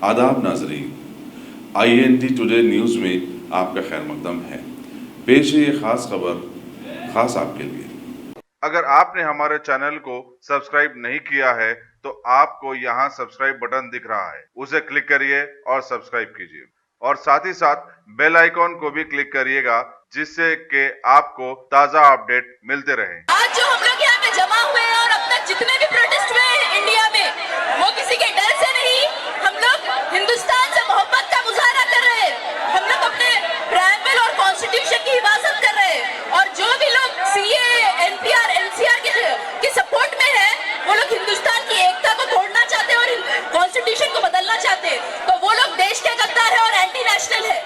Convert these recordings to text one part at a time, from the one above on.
आदाब नाजरीन, INT today news में आपका खैर मकदम है। पेश है ये खास खबर खास आपके लिए। अगर आपने हमारे चैनल को सब्सक्राइब नहीं किया है तो आपको यहाँ सब्सक्राइब बटन दिख रहा है, उसे क्लिक करिए और सब्सक्राइब कीजिए और साथ ही साथ बेल आइकॉन को भी क्लिक करिएगा, जिससे कि आपको ताज़ा अपडेट मिलते रहे। आज जो हम लोग यहाँ पे जमा हुए हैं और अब तक जितने भी प्रोटेस्ट हुए हैं इंडिया में, वो किसी के डर से नहीं, हम लोग हिंदुस्तान से मोहब्बत का मुजाहरा कर रहे हैं। हम लोग अपने प्रेम्बल और कॉन्स्टिट्यूशन की हिफाजत कर रहे हैं और जो भी लोग CAA, NPR, NCR के सपोर्ट में है, वो लोग हिंदुस्तान की एकता को तोड़ना चाहते हैं और कॉन्स्टिट्यूशन को बदलना चाहते हैं, तो वो लोग देश के गद्दार है और एंटी नेशनल है।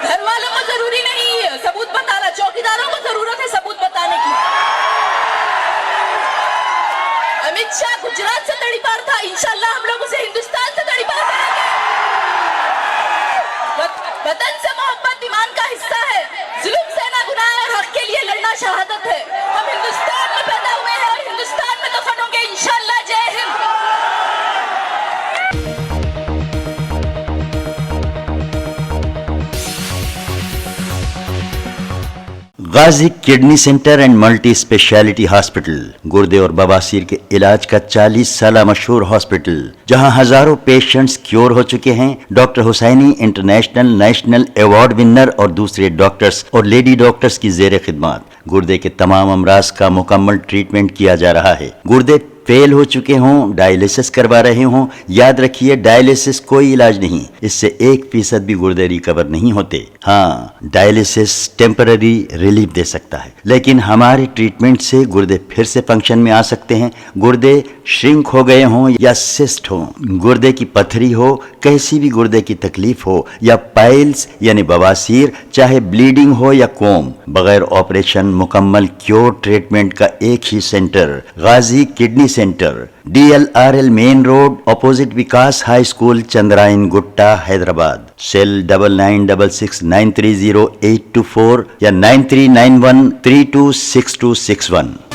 घर वालों को जरूरी नहीं सबूत बताना, चौकीदारों को जरूरत है सबूत बताने की। अमित शाह गुजरात से तड़ीपार था, इंशाल्लाह हम लोग उसे हिंदुस्तान से तड़ीपार करेंगे। वतन से मोहब्बत ईमान का हिस्सा है, जुल्म सहना गुनाह है और हक के लिए लड़ना शहादत है। हम हिंदुस्तान में पैदा हुए हैं और हिंदुस्तान में दफन होंगे इंशाल्लाह। जय हिंद। Ghazi kidney centre and multi speciality hospital, गुर्दे और बवासीर के इलाज का 40 साल मशहूर हॉस्पिटल, जहां हजारों पेशेंट्स क्योर हो चुके हैं। Doctor Husaini international national award winner और दूसरे डॉक्टर्स और लेडी डॉक्टर्स की जेर खिदमत गुर्दे के तमाम अमराज का मुकम्मल ट्रीटमेंट किया जा रहा है। गुर्दे फेल हो चुके हों, डायलिसिस करवा रहे हों, याद रखिए डायलिसिस कोई इलाज नहीं, इससे 1% भी गुर्दे रिकवर नहीं होते। हाँ, डायलिसिस टेम्पररी रिलीफ दे सकता है, लेकिन हमारे ट्रीटमेंट से गुर्दे फिर से फंक्शन में आ सकते हैं। गुर्दे श्रिंक हो गए हों या सिस्ट हो, गुर्दे की पथरी हो, कैसी भी गुर्दे की तकलीफ हो या पाइल्स यानी बवासीर, चाहे ब्लीडिंग हो या कोम, बगैर ऑपरेशन मुकम्मल क्योर ट्रीटमेंट का एक ही centre, Ghazi kidney centre, DLRL main road, opposite Vikas high school, Chandrayangutta, Hyderabad. Cell 9966930824 या 9391326261।